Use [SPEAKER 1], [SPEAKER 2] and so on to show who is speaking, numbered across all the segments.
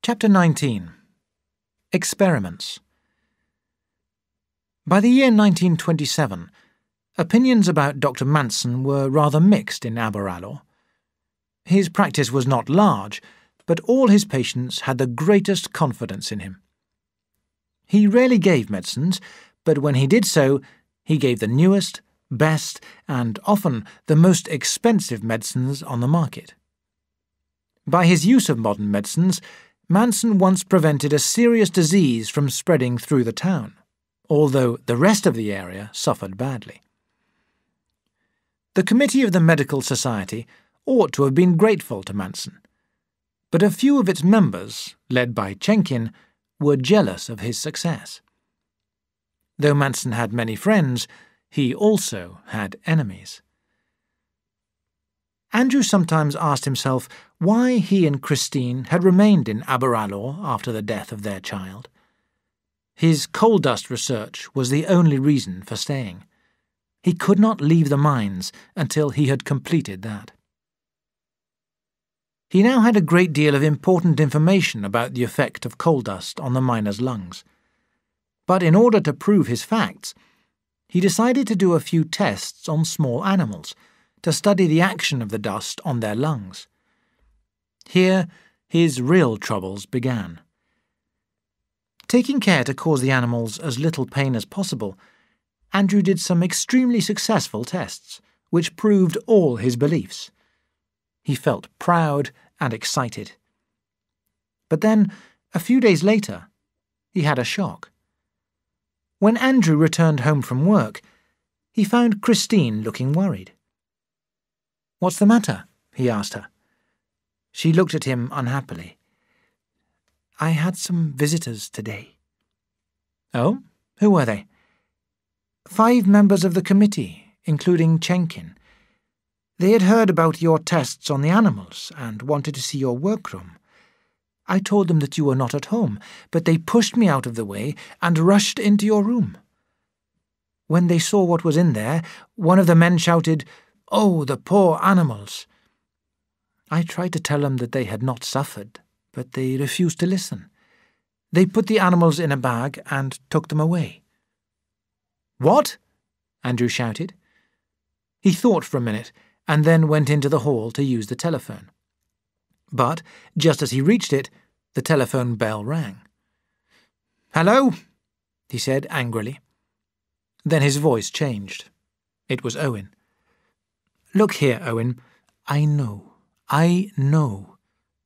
[SPEAKER 1] Chapter 19. Experiments. By the year 1927, opinions about Dr. Manson were rather mixed in Aberalour. His practice was not large, but all his patients had the greatest confidence in him. He rarely gave medicines, but when he did so, he gave the newest, best, and often the most expensive medicines on the market. By his use of modern medicines, Manson once prevented a serious disease from spreading through the town, although the rest of the area suffered badly. The committee of the Medical Society ought to have been grateful to Manson, but a few of its members, led by Chenkin, were jealous of his success. Though Manson had many friends, he also had enemies. Andrew sometimes asked himself why he and Christine had remained in Aberalour after the death of their child. His coal dust research was the only reason for staying. He could not leave the mines until he had completed that. He now had a great deal of important information about the effect of coal dust on the miners' lungs. But in order to prove his facts, he decided to do a few tests on small animals, to study the action of the dust on their lungs. Here, his real troubles began. Taking care to cause the animals as little pain as possible, Andrew did some extremely successful tests, which proved all his beliefs. He felt proud and excited. But then, a few days later, he had a shock. When Andrew returned home from work, he found Christine looking worried. "What's the matter?" he asked her. She looked at him unhappily. "I had some visitors today." "Oh? Who were they?" "5 members of the committee, including Chenkin. They had heard about your tests on the animals and wanted to see your workroom. I told them that you were not at home, but they pushed me out of the way and rushed into your room. When they saw what was in there, one of the men shouted, 'Oh, the poor animals!' I tried to tell them that they had not suffered, but they refused to listen. They put the animals in a bag and took them away." "What?" Andrew shouted. He thought for a minute and then went into the hall to use the telephone. But, just as he reached it, the telephone bell rang. "Hello?" he said angrily. Then his voice changed. It was Owen. "Look here, Owen. I know,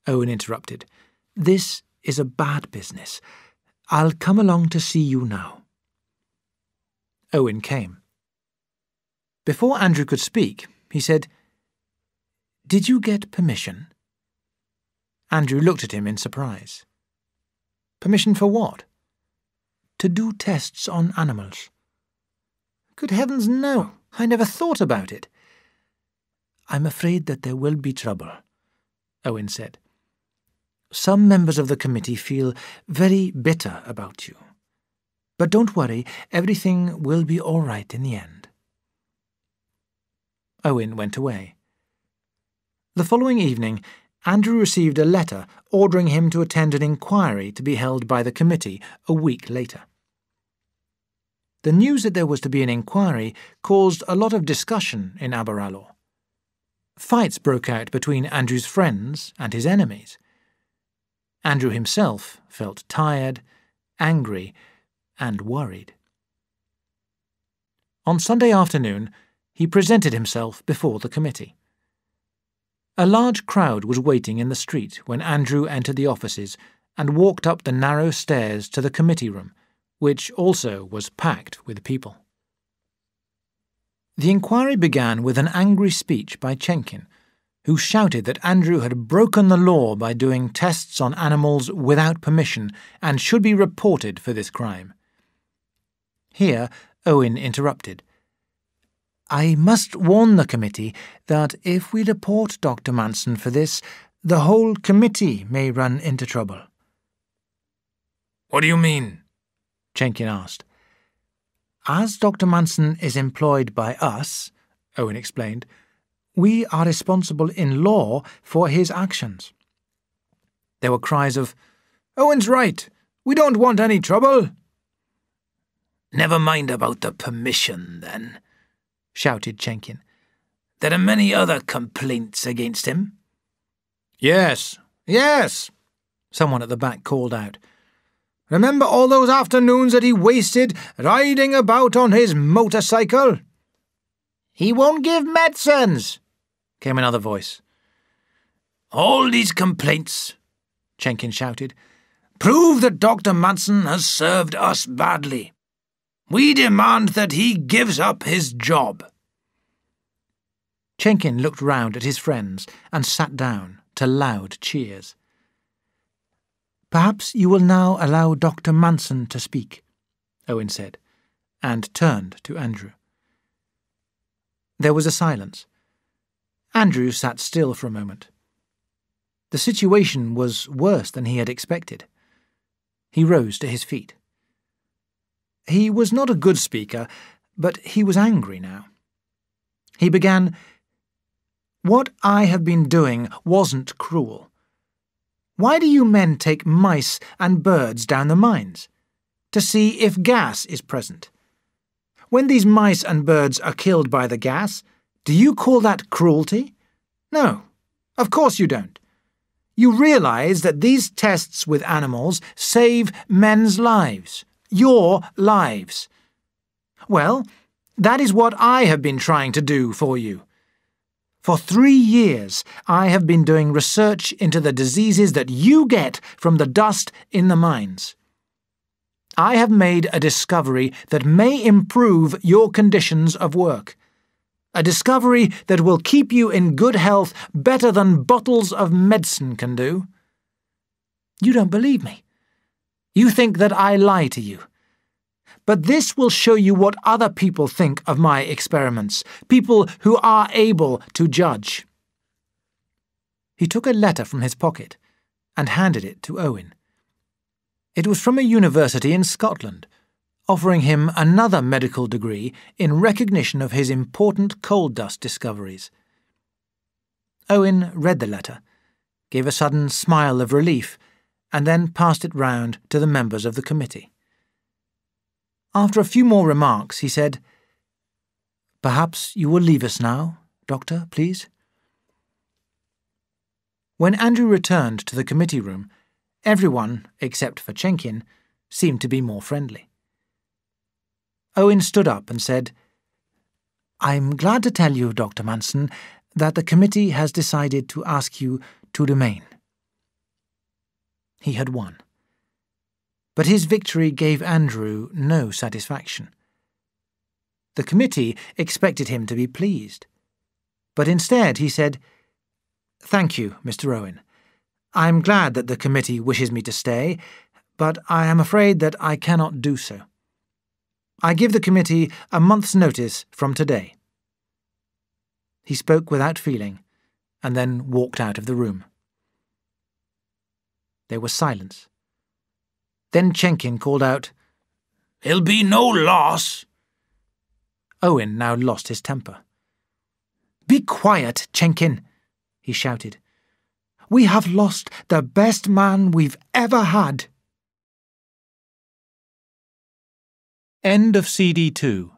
[SPEAKER 1] Owen interrupted. "This is a bad business. I'll come along to see you now." Owen came. Before Andrew could speak, he said, "Did you get permission?" Andrew looked at him in surprise. "Permission for what?" "To do tests on animals." "Good heavens, no! I never thought about it." "I'm afraid that there will be trouble," Owen said. "Some members of the committee feel very bitter about you. But don't worry, everything will be all right in the end." Owen went away. The following evening, Andrew received a letter ordering him to attend an inquiry to be held by the committee a week later. The news that there was to be an inquiry caused a lot of discussion in Aberalour. Fights broke out between Andrew's friends and his enemies. Andrew himself felt tired, angry, and worried. On Sunday afternoon, he presented himself before the committee. A large crowd was waiting in the street when Andrew entered the offices and walked up the narrow stairs to the committee room, which also was packed with people. The inquiry began with an angry speech by Chenkin, who shouted that Andrew had broken the law by doing tests on animals without permission and should be reported for this crime. Here, Owen interrupted. "I must warn the committee that if we report Dr. Manson for this, the whole committee may run into trouble."
[SPEAKER 2] "What do you mean?"
[SPEAKER 1] Chenkin asked. "As Dr. Manson is employed by us," Owen explained, "we are responsible in law for his actions." There were cries of, Owen's right. We don't want any trouble.
[SPEAKER 2] Never mind about the permission, then, shouted Chenkin. There are many other complaints against him.
[SPEAKER 1] Yes, yes, someone at the back called out. Remember all those afternoons that he wasted riding about on his motorcycle? He won't give medicines, came another voice.
[SPEAKER 2] All these complaints,
[SPEAKER 1] Chenkin shouted,
[SPEAKER 2] prove that Dr. Manson has served us badly. We demand that he gives up his job.
[SPEAKER 1] Chenkin looked round at his friends and sat down to loud cheers. Perhaps you will now allow Dr. Manson to speak, Owen said, and turned to Andrew. There was a silence. Andrew sat still for a moment. The situation was worse than he had expected. He rose to his feet. He was not a good speaker, but he was angry now. He began, "What I have been doing wasn't cruel. Why do you men take mice and birds down the mines? To see if gas is present. When these mice and birds are killed by the gas, do you call that cruelty? No, of course you don't. You realize that these tests with animals save men's lives, your lives. Well, that is what I have been trying to do for you. For 3 years, I have been doing research into the diseases that you get from the dust in the mines. I have made a discovery that may improve your conditions of work. A discovery that will keep you in good health better than bottles of medicine can do. You don't believe me. You think that I lie to you. But this will show you what other people think of my experiments, people who are able to judge." He took a letter from his pocket and handed it to Owen. It was from a university in Scotland, offering him another medical degree in recognition of his important coal dust discoveries. Owen read the letter, gave a sudden smile of relief, and then passed it round to the members of the committee. After a few more remarks, he said, "Perhaps you will leave us now, Doctor, please?" When Andrew returned to the committee room, everyone, except for Chenkin, seemed to be more friendly. Owen stood up and said, "I'm glad to tell you, Dr. Manson, that the committee has decided to ask you to remain." He had won. But his victory gave Andrew no satisfaction. The committee expected him to be pleased. But instead he said, "Thank you, Mr. Owen. I'm glad that the committee wishes me to stay, but I am afraid that I cannot do so. I give the committee a month's notice from today." He spoke without feeling, and then walked out of the room. There was silence. Then Chenkin called out,
[SPEAKER 2] "It'll be no loss."
[SPEAKER 1] Owen now lost his temper. "Be quiet, Chenkin," he shouted. "We have lost the best man we've ever had." End of CD 2.